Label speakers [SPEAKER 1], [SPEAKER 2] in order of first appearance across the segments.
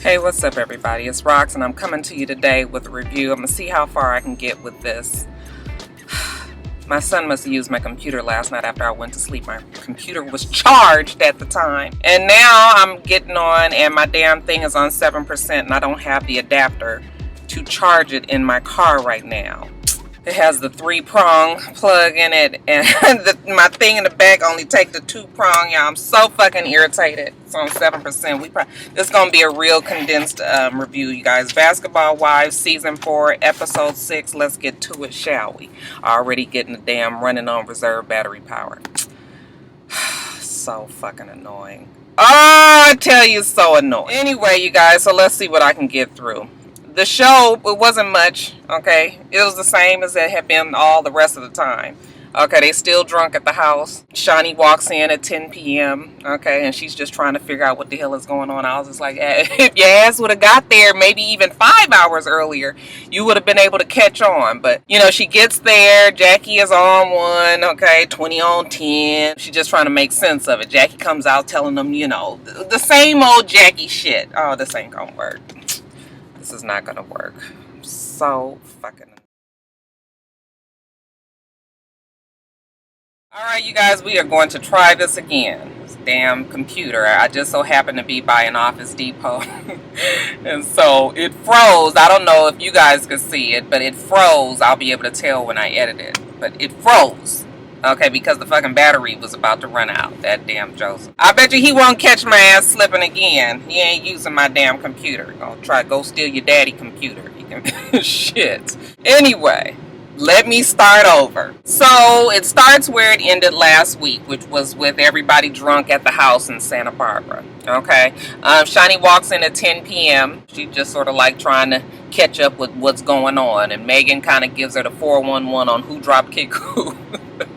[SPEAKER 1] Hey, what's up everybody? It's Rox and I'm coming to you today with a review. I'm gonna see how far I can get with this. My son must have used my computer last night after I went to sleep. My computer was charged at the time. And now I'm getting on and my damn thing is on 7% and I don't have the adapter to charge it in my car right now. It has the 3-prong plug in it, and my thing in the back only take the 2-prong. Y'all, I'm so fucking irritated. It's on 7%. This is gonna be a real condensed review, you guys. Basketball Wives season 4, episode 6. Let's get to it, shall we? Already getting the damn running on reserve battery power. So fucking annoying. Oh, I tell you, so annoying. Anyway, you guys, so let's see what I can get through. The show, it wasn't much, okay? It was the same as it had been all the rest of the time. Okay, they still drunk at the house. Shawnee walks in at 10 p.m., okay, and she's just trying to figure out what the hell is going on. I was just like, if your ass would have got there maybe even 5 hours earlier, you would have been able to catch on. But, you know, she gets there. Jackie is on 1, okay, 20 on 10. She's just trying to make sense of it. Jackie comes out telling them, you know, the same old Jackie shit. Oh, this ain't gonna work. This is not gonna work. I'm so fucking. Alright, you guys, we are going to try this again. This damn computer. I just so happened to be by an Office Depot. And so it froze. I don't know if you guys could see it, but it froze. I'll be able to tell when I edit it. But it froze. Okay, because the fucking battery was about to run out. That damn Joseph. I bet you he won't catch my ass slipping again. He ain't using my damn computer. Go steal your daddy computer. He can shit. Anyway, let me start over. So it starts where it ended last week, which was with everybody drunk at the house in Santa Barbara. Okay, Shawnee walks in at 10 p.m. She just sort of like trying to catch up with what's going on, and Megan kind of gives her the 411 on who dropped kick who.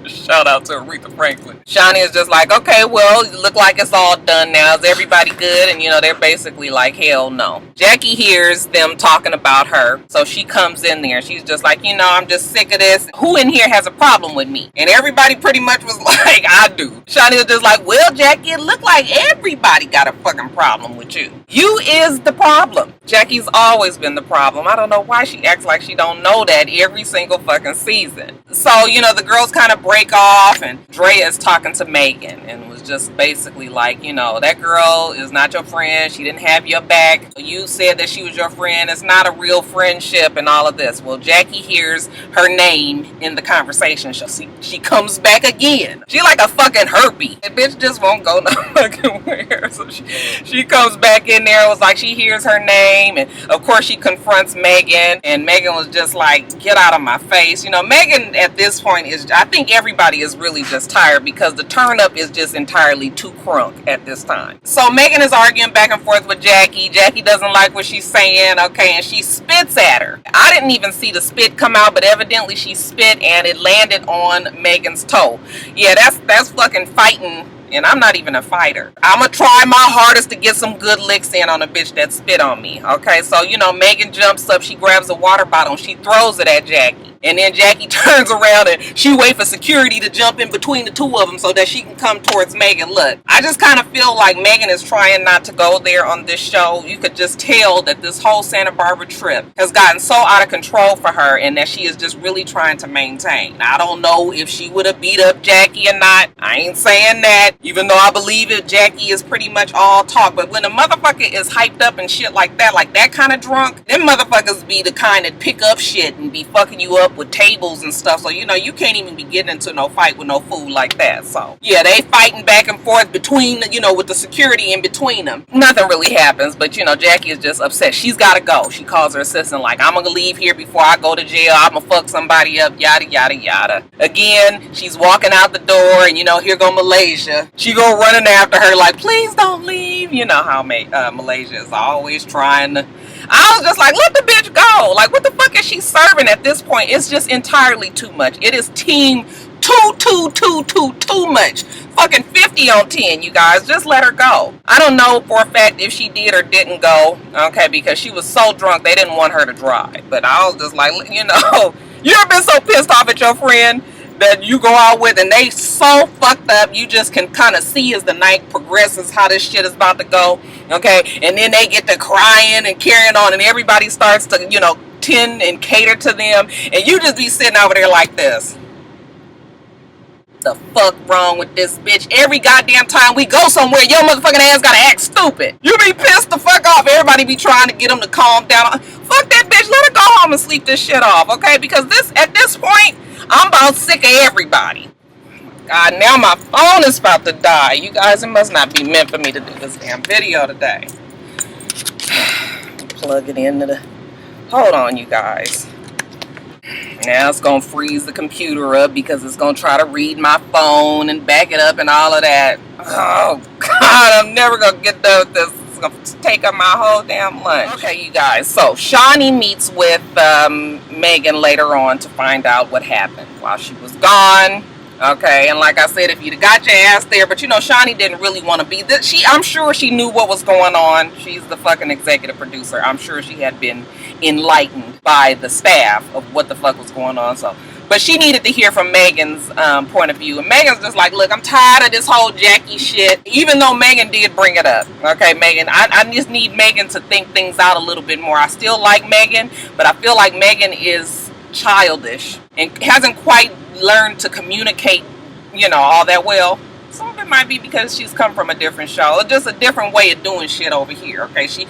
[SPEAKER 1] Shout out to Aretha Franklin. Shawnee is just like, okay, well, it look like it's all done now. Is everybody good? And, you know, they're basically like, hell no. Jackie hears them talking about her, so she comes in there. She's just like, you know, I'm just sick of this. Who in here has a problem with me? And everybody pretty much was like, I do. Shawnee was just like, well, Jackie, it looked like everybody got a fucking problem with you. You is the problem. Jackie's always been the problem. I don't know why she acts like she don't know that every single fucking season. So, you know, the girls kind of break off and Drea is talking to Megan and was just basically like, you know, that girl is not your friend. She didn't have your back. You said that she was your friend. It's not a real friendship and all of this. Well, Jackie hears her name in the conversation. She comes back again. She like a fucking herpy. That bitch just won't go no fucking where. So she comes back in there. It was like she hears her name and of course she confronts Megan and Megan was just like, get out of my face. You know, Megan at this point is, I think everybody is really just tired because the turn up is just entirely too crunk at this time. So Megan is arguing back and forth with Jackie. Jackie doesn't like what she's saying, okay, and she spits at her. I didn't even see the spit come out, but evidently she spit and it landed on Megan's toe. Yeah, that's fucking fighting. And I'm not even a fighter. I'm gonna try my hardest to get some good licks in on a bitch that spit on me. Okay, so you know, Megan jumps up, she grabs a water bottle, and she throws it at Jackie. And then Jackie turns around and she waits for security to jump in between the two of them so that she can come towards Megan. Look, I just kind of feel like Megan is trying not to go there on this show. You could just tell that this whole Santa Barbara trip has gotten so out of control for her and that she is just really trying to maintain. I don't know if she would have beat up Jackie or not. I ain't saying that, even though I believe it, Jackie is pretty much all talk. But when a motherfucker is hyped up and shit like that kind of drunk, them motherfuckers be the kind that pick up shit and be fucking you up with tables and stuff. So, you know, you can't even be getting into no fight with no fool like that. So, yeah, they fighting back and forth between, you know, with the security in between them. Nothing really happens, but, you know, Jackie is just upset. She's got to go. She calls her assistant like, I'm going to leave here before I go to jail. I'm going to fuck somebody up, yada, yada, yada. Again, she's walking out the door and, you know, here go Malaysia. She go running after her like, please don't leave. You know how Malaysia is always trying to. I was just like, let the bitch go. Like, what the fuck is she serving at this point? It's just entirely too much. It is team too much. Fucking 50 on 10, you guys. Just let her go. I don't know for a fact if she did or didn't go, okay, because she was so drunk they didn't want her to drive. But I was just like, you know, you ever been so pissed off at your friend that you go out with, and they so fucked up, you just can kind of see as the night progresses how this shit is about to go, okay? And then they get to crying and carrying on, and everybody starts to, you know, tend and cater to them, and you just be sitting over there like this. The fuck wrong with this bitch? Every goddamn time we go somewhere, your motherfucking ass gotta act stupid. You be pissed the fuck off. Everybody be trying to get them to calm down. Fuck that bitch. Let her go home and sleep this shit off, okay? Because at this point, I'm about sick of everybody. God, now my phone is about to die. You guys, it must not be meant for me to do this damn video today. Plug it into the... Hold on, you guys. Now it's gonna freeze the computer up because it's gonna try to read my phone and back it up and all of that. Oh God, I'm never gonna get done with this. It's gonna take up my whole damn lunch. Okay, you guys, so Shani meets with Megan later on to find out what happened while she was gone. Okay, and like I said, if you'd have got your ass there, but you know, Shani didn't really want to be this. I'm sure she knew what was going on. She's the fucking executive producer. I'm sure she had been enlightened by the staff of what the fuck was going on. So, but she needed to hear from Megan's point of view. And Megan's just like, look, I'm tired of this whole Jackie shit. Even though Megan did bring it up. Okay, Megan, I just need Megan to think things out a little bit more. I still like Megan, but I feel like Megan is childish and hasn't quite learned to communicate, you know, all that well. Some of it might be because she's come from a different show, just a different way of doing shit over here. Okay, she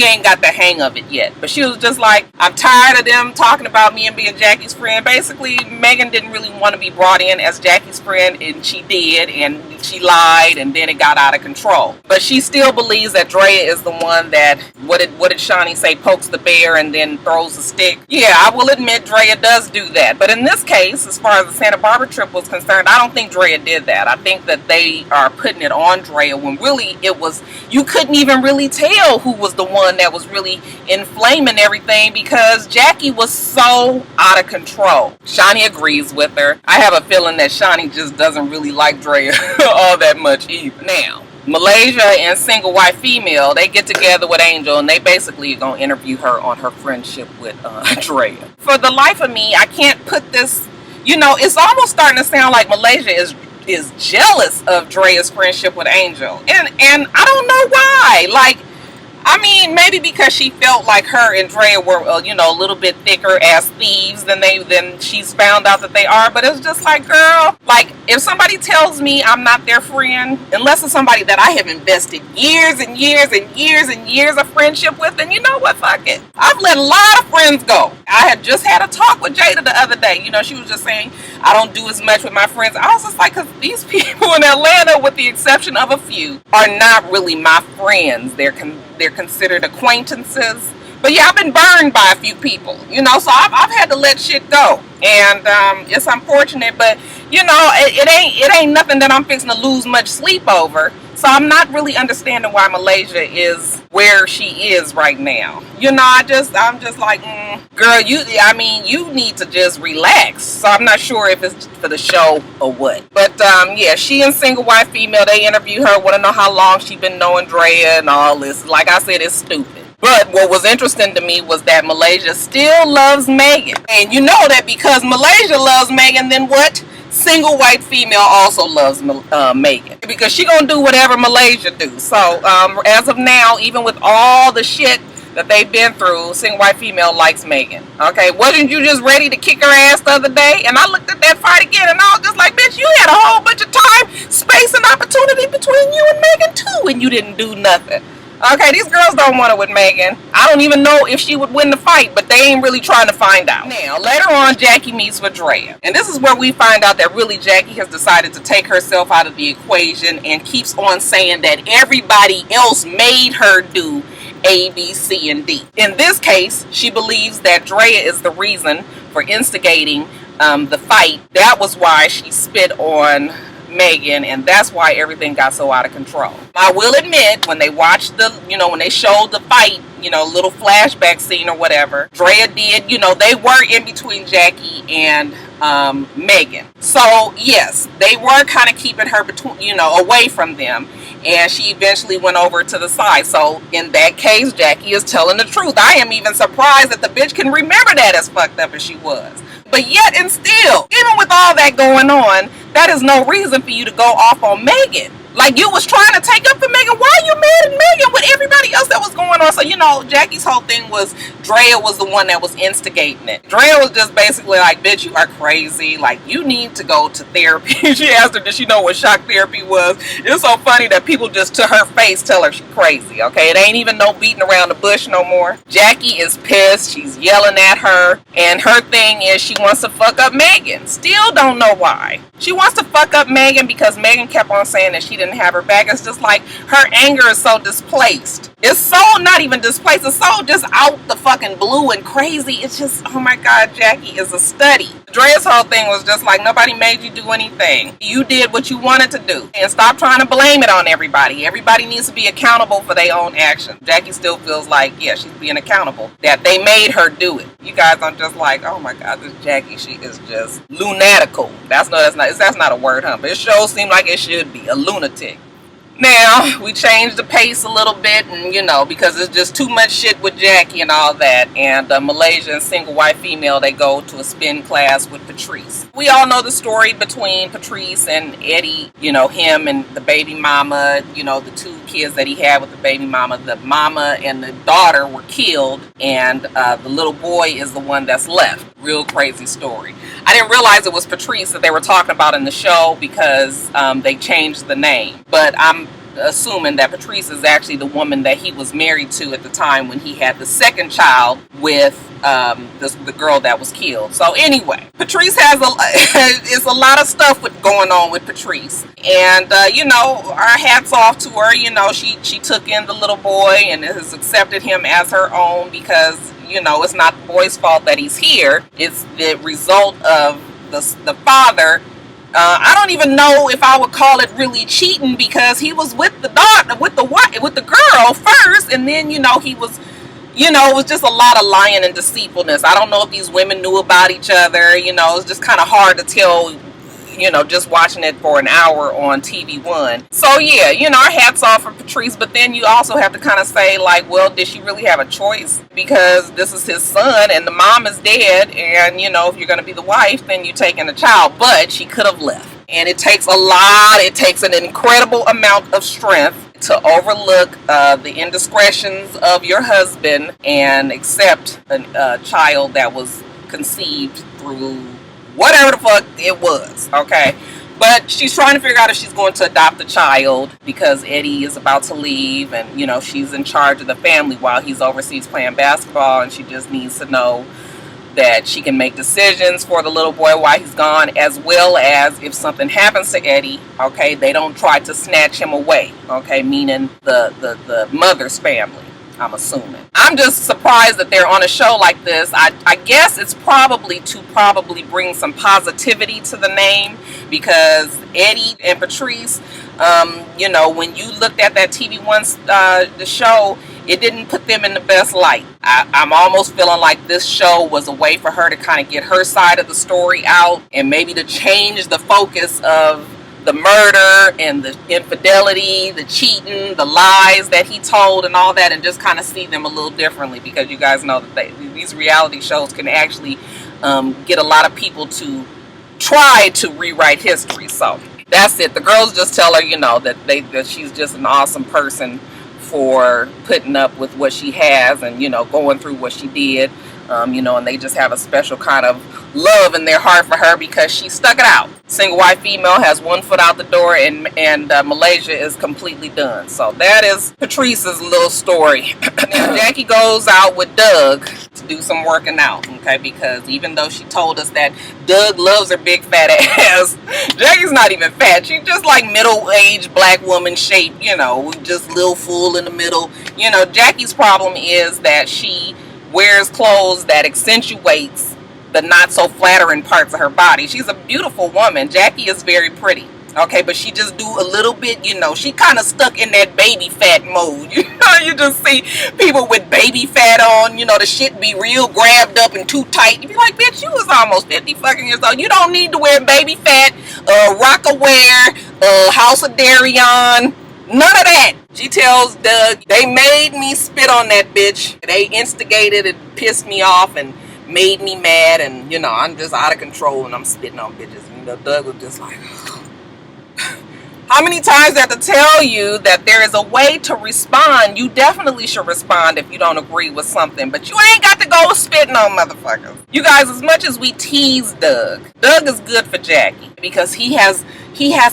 [SPEAKER 1] ain't got the hang of it yet. But she was just like, I'm tired of them talking about me and being Jackie's friend. Basically, Megan didn't really want to be brought in as Jackie's friend, and she did, and she lied, and then it got out of control. But she still believes that Drea is the one that, what did Shani say, pokes the bear and then throws the stick. Yeah, I will admit Drea does do that. But in this case, as far as the Santa Barbara trip was concerned, I don't think Drea did that. I think that they are putting it on Drea when really it was, you couldn't even really tell who was the one that was really inflaming everything because Jackie was so out of control. Shani agrees with her. I have a feeling that Shani just doesn't really like Drea all that much either. Now, Malaysia and Single White Female, they get together with Angel and they basically are going to interview her on her friendship with Drea. For the life of me, I can't put this, you know, it's almost starting to sound like Malaysia is jealous of Drea's friendship with Angel. And I don't know why. Like, I mean, maybe because she felt like her and Drea were, you know, a little bit thicker as thieves than she's found out that they are. But it's just like, girl, like, if somebody tells me I'm not their friend, unless it's somebody that I have invested years and years and years and years of friendship with, then you know what, fuck it. I've let a lot of friends go. I had just had a talk with Jada the other day. You know, she was just saying, I don't do as much with my friends. I was just like, because these people in Atlanta, with the exception of a few, are not really my friends. They're considered acquaintances. But yeah, I've been burned by a few people, you know, so I've had to let shit go. And it's unfortunate, but you know, it ain't nothing that I'm fixing to lose much sleep over. So I'm not really understanding why Malaysia is where she is right now. You know, I'm just like, girl, you need to just relax. So I'm not sure if it's for the show or what. But yeah, she and Single White Female, they interview her, want to know how long she been knowing Drea and all this. Like I said, it's stupid. But what was interesting to me was that Malaysia still loves Megan. And you know that because Malaysia loves Megan, then what? Single White Female also loves Megan. Because she gonna do whatever Malaysia do. So as of now, even with all the shit that they've been through, Single White Female likes Megan. Okay, wasn't you just ready to kick her ass the other day? And I looked at that fight again and I was just like, bitch, you had a whole bunch of time, space, and opportunity between you and Megan too, and you didn't do nothing. Okay, these girls don't want it with Megan. I don't even know if she would win the fight, but they ain't really trying to find out. Now, later on, Jackie meets with Drea. And this is where we find out that really Jackie has decided to take herself out of the equation and keeps on saying that everybody else made her do A, B, C, and D. In this case, she believes that Drea is the reason for instigating the fight. That was why she spit on Megan, and that's why everything got so out of control. I will admit, when they watched when they showed the fight, little flashback scene or whatever, Drea did, they were in between Jackie and Megan. So yes, they were kind of keeping her away from them. and she eventually went over to the side. So in that case, Jackie is telling the truth. I am even surprised that the bitch can remember that as fucked up as she was. But yet and still, even with all that going on, that is no reason for you to go off on Megan. Like, you was trying to take up for Megan. Why are you mad at Megan with everybody else that was going on? So, you know, Jackie's whole thing was Drea was the one that was instigating it. Drea was just basically like, bitch, you are crazy. Like, you need to go to therapy. She asked her, did she know what shock therapy was? It's so funny that people just to her face tell her she's crazy, okay? It ain't even no beating around the bush no more. Jackie is pissed. She's yelling at her. And her thing is she wants to fuck up Megan. Still don't know why. She wants to fuck up Megan because Megan kept on saying that she didn't have her back. It's just like her anger is so displaced. It's so not even displaced. It's so just out the fucking blue and crazy. It's just, oh my God, Jackie is a study. Drea's whole thing was just like, nobody made you do anything. You did what you wanted to do. And stop trying to blame it on everybody. Everybody needs to be accountable for their own actions. Jackie still feels like, yeah, she's being accountable. That they made her do it. You guys are just like, oh my God, this Jackie, she is just lunatical. That's not a word, huh? But it sure seems like it should be. A lunatic. Now, we changed the pace a little bit, and you know, because it's just too much shit with Jackie and all that. And Malaysia and Single White Female, they go to a spin class with Patrice. We all know the story between Patrice and Eddie, you know, him and the baby mama, you know, the two kids that he had with the baby mama. The mama and the daughter were killed, and the little boy is the one that's left. Real crazy story. I didn't realize it was Patrice that they were talking about in the show because they changed the name. But I'm assuming that Patrice is actually the woman that he was married to at the time when he had the second child with the girl that was killed. So anyway, Patrice has it's a lot of stuff going on with Patrice. And, you know, our hats off to her. You know, she took in the little boy and has accepted him as her own because, you know, it's not the boy's fault that he's here. It's the result of the father. I don't even know if I would call it really cheating because he was with the daughter, with the girl first, and then, you know, he was, you know, it was just a lot of lying and deceitfulness. I don't know if these women knew about each other. You know, it's just kind of hard to tell, you know, just watching it for an hour on TV One. So yeah, you know, our hats off for Patrice, but then you also have to kind of say, like, well, did she really have a choice? Because this is his son and the mom is dead, and, you know, if you're going to be the wife, then you're taking the child. But she could have left. And it takes an incredible amount of strength to overlook the indiscretions of your husband and accept a child that was conceived through whatever the fuck it was, okay? But she's trying to figure out if she's going to adopt the child because Eddie is about to leave and, you know, she's in charge of the family while he's overseas playing basketball, and she just needs to know that she can make decisions for the little boy while he's gone, as well as if something happens to Eddie, okay, they don't try to snatch him away, okay, meaning the mother's family. I'm assuming. I'm just surprised that they're on a show like this. I guess it's probably to bring some positivity to the name, because Eddie and Patrice, you know, when you looked at that TV One the show, it didn't put them in the best light. I'm almost feeling like this show was a way for her to kind of get her side of the story out and maybe to change the focus of the murder and the infidelity, the cheating, the lies that he told and all that, and just kind of see them a little differently, because you guys know that these reality shows can actually get a lot of people to try to rewrite history. So that's it. The girls just tell her, you know, that she's just an awesome person for putting up with what she has and, you know, going through what she did, you know, and they just have a special kind of love in their heart for her because she stuck it out. Single White Female has one foot out the door, and Malaysia is completely done. So that is Patrice's little story. Now Jackie goes out with Doug to do some working out, okay, because even though she told us that Doug loves her big fat ass, Jackie's not even fat. She's just like middle-aged black woman shape, you know, just little full in the middle. You know, Jackie's problem is that she wears clothes that accentuates the not so flattering parts of her body. She's a beautiful woman. Jackie is very pretty, okay, but she just do a little bit, you know, she kind of stuck in that baby fat mode. You know, you just see people with baby fat on, you know, the shit be real grabbed up and too tight. You be like, bitch, you was almost 50 fucking years old. You don't need to wear baby fat, Rockaware, House of Darion, None of that. She tells Doug, they made me spit on that bitch. They instigated and pissed me off and made me mad, and you know, I'm just out of control and I'm spitting on bitches. You know, Doug was just like, how many times I have to tell you that there is a way to respond? You definitely should respond if you don't agree with something, but you ain't got to go spitting on motherfuckers. You guys, as much as we tease Doug is good for Jackie because he has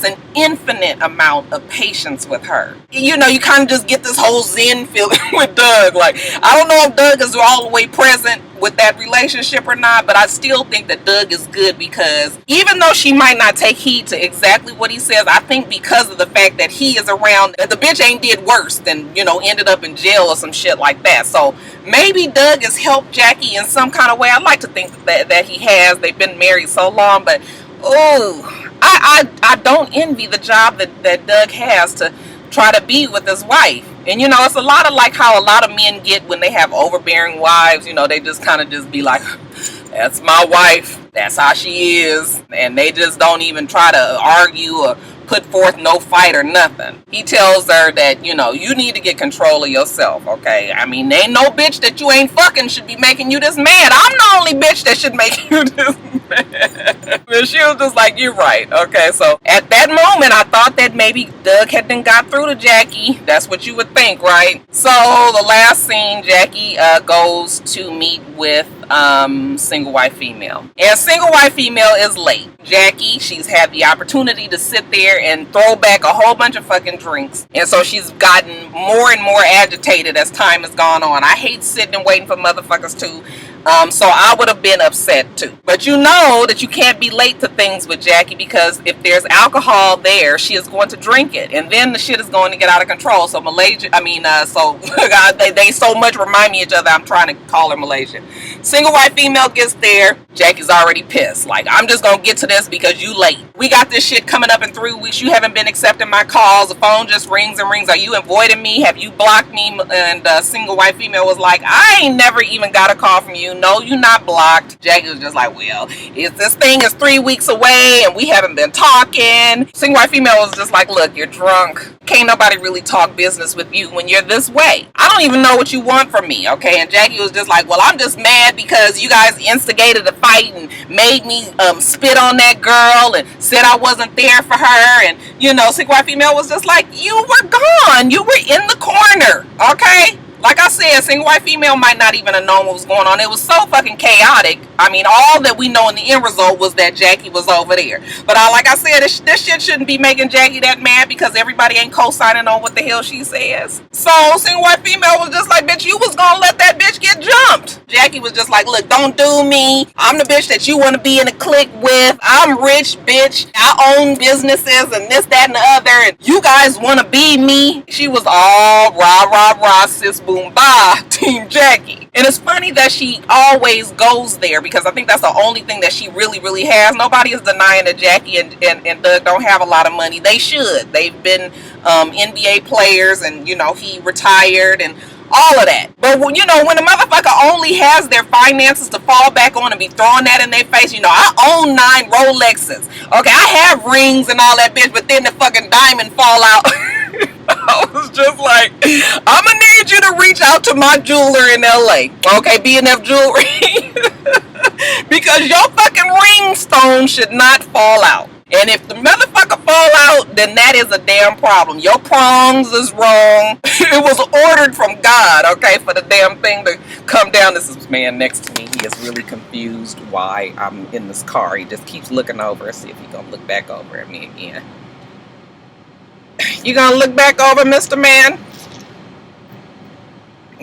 [SPEAKER 1] an infinite amount of patience with her. You know, you kind of just get this whole zen feeling with Doug. Like, I don't know if Doug is all the way present with that relationship or not, but I still think that Doug is good because even though she might not take heed to exactly what he says, I think because of the fact that he is around, that the bitch ain't did worse than, you know, ended up in jail or some shit like that. So maybe Doug has helped Jackie in some kind of way. I'd like to think that he has. They've been married so long, but I don't envy the job that Doug has to try to be with his wife. And you know, it's a lot of like how a lot of men get when they have overbearing wives. You know, they just kind of just be like, that's my wife, that's how she is, and they just don't even try to argue or put forth no fight or nothing. He tells her that, you know, you need to get control of yourself, okay? I mean, ain't no bitch that you ain't fucking should be making you this mad. I'm the only bitch that should make you this mad. And she was just like, you're right, okay? So at that moment, I thought that maybe Doug had then got through to Jackie. That's what you would think, right? So the last scene, Jackie goes to meet with single white female. And single white female is late. Jackie, she's had the opportunity to sit there and throw back a whole bunch of fucking drinks. And so she's gotten more and more agitated as time has gone on. I hate sitting and waiting for motherfuckers to. So I would have been upset too. But you know that you can't be late to things with Jackie because if there's alcohol there, she is going to drink it. And then the shit is going to get out of control. So Malaysia, they so much remind me of each other, I'm trying to call her Malaysia. Single white female gets there. Jackie's already pissed. Like, I'm just going to get to this because you late. We got this shit coming up in 3 weeks. You haven't been accepting my calls. The phone just rings and rings. Are you avoiding me? Have you blocked me? And single white female was like, I ain't never even got a call from you. No, you not blocked. Jackie was just like, well, this thing is 3 weeks away and we haven't been talking. Single white female was just like, look, you're drunk. Can't nobody really talk business with you when you're this way. I don't even know what you want from me, okay? And Jackie was just like, well, I'm just mad because you guys instigated a fight and made me spit on that girl and said I wasn't there for her. And, you know, single white female was just like, you were gone. You were in the corner, okay? Like I said, single white female might not even have known what was going on. It was so fucking chaotic. I mean, all that we know in the end result was that Jackie was over there. But like I said, this shit shouldn't be making Jackie that mad because everybody ain't co-signing on what the hell she says. So single white female was just like, bitch, you was gonna let that bitch get jumped. Jackie was just like, look, don't do me. I'm the bitch that you want to be in a clique with. I'm rich, bitch. I own businesses and this, that, and the other. And you guys want to be me. She was all rah, sis, boom, bah, Team Jackie. And it's funny that she always goes there because I think that's the only thing that she really, really has. Nobody is denying that Jackie and Doug don't have a lot of money. They should. They've been NBA players and, you know, he retired and all of that. But, you know, when a motherfucker only has their finances to fall back on and be throwing that in their face, you know, I own 9 Rolexes. Okay, I have rings and all that bitch, but then the fucking diamond fall out. I was just like, I'm gonna need you to reach out to my jeweler in LA, okay, B&F Jewelry, because your fucking ring stone should not fall out. And if the motherfucker fall out, then that is a damn problem. Your prongs is wrong. It was ordered from God, okay, for the damn thing to come down. This is man next to me. He is really confused why I'm in this car. He just keeps looking over and see if he's gonna look back over at me again. You gonna look back over, Mr. Man?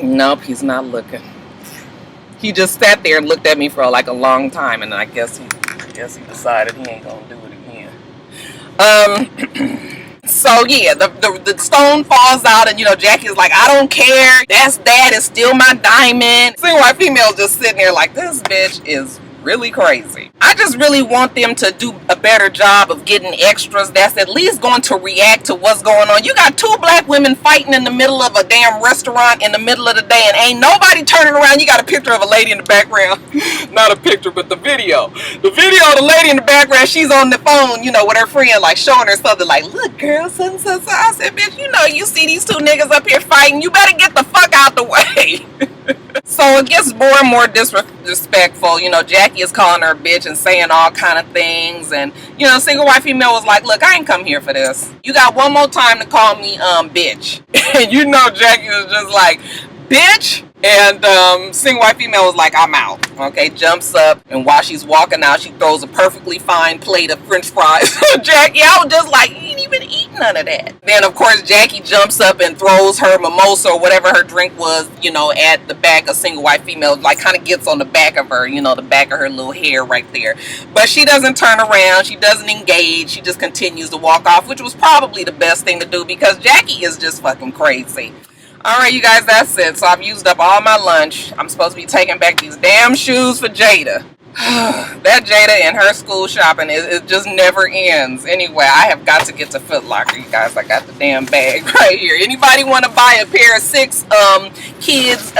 [SPEAKER 1] Nope, he's not looking. He just sat there and looked at me for like a long time, and I guess he decided he ain't gonna do it again. So yeah, the stone falls out, and you know, Jackie's like, I don't care. That's that. It's still my diamond. Single white female just sitting there like, this bitch is really crazy. I just really want them to do a better job of getting extras that's at least going to react to what's going on. You got two black women fighting in the middle of a damn restaurant in the middle of the day and ain't nobody turning around. You got a picture of a lady in the background. Not a picture, but the video. The video of the lady in the background, she's on the phone, you know, with her friend, like showing her something like, look girl, so. I said, bitch, you know, you see these two niggas up here fighting, you better get the fuck out the way. So it gets more and more disrespectful. You know, Jackie is calling her a bitch and saying all kind of things. And, you know, single white female was like, look, I ain't come here for this. You got one more time to call me bitch. And you know Jackie was just like, bitch. And single white female was like, I'm out. Okay, jumps up, and while she's walking out, she throws a perfectly fine plate of french fries. Jackie, I was just like, you ain't even eat none of that. Then of course Jackie jumps up and throws her mimosa or whatever her drink was, you know, at the back of single white female, like kind of gets on the back of her, you know, the back of her little hair right there. But she doesn't turn around, she doesn't engage, she just continues to walk off, which was probably the best thing to do because Jackie is just fucking crazy. Alright, you guys, that's it. So I've used up all my lunch. I'm supposed to be taking back these damn shoes for Jada. That Jada and her school shopping, it just never ends. Anyway, I have got to get to Foot Locker, you guys. I got the damn bag right here. Anybody want to buy a pair of 6 kids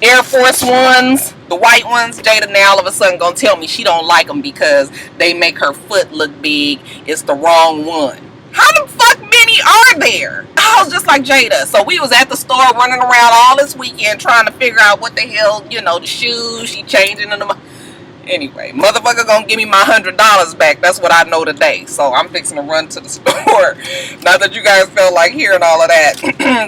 [SPEAKER 1] Air Force Ones, the white ones? Jada now all of a sudden gonna tell me she don't like them because they make her foot look big. It's the wrong one. How the fuck many are there? I was just like, Jada. So we was at the store running around all this weekend trying to figure out what the hell, you know, the shoes she changing in them. Anyway, motherfucker gonna give me my $100 back. That's what I know today. So I'm fixing to run to the store. Not that you guys felt like hearing all of that.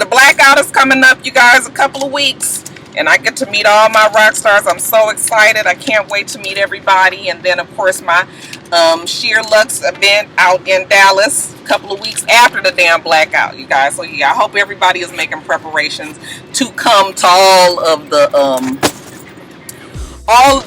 [SPEAKER 1] The blackout is coming up, you guys, a couple of weeks. And I get to meet all my rock stars. I'm so excited. I can't wait to meet everybody. And then, of course, my Sheer Lux event out in Dallas a couple of weeks after the damn blackout, you guys. So, yeah, I hope everybody is making preparations to come to all of the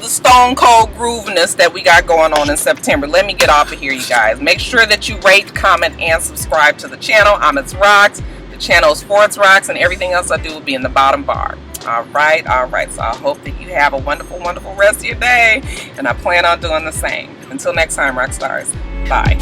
[SPEAKER 1] stone cold grooveness that we got going on in September. Let me get off of here, you guys. Make sure that you rate, comment, and subscribe to the channel. I'm itsrox. The channel is for itsrox, and everything else I do will be in the bottom bar. All right. So I hope that you have a wonderful, wonderful rest of your day, and I plan on doing the same. Until next time, rock stars. Bye.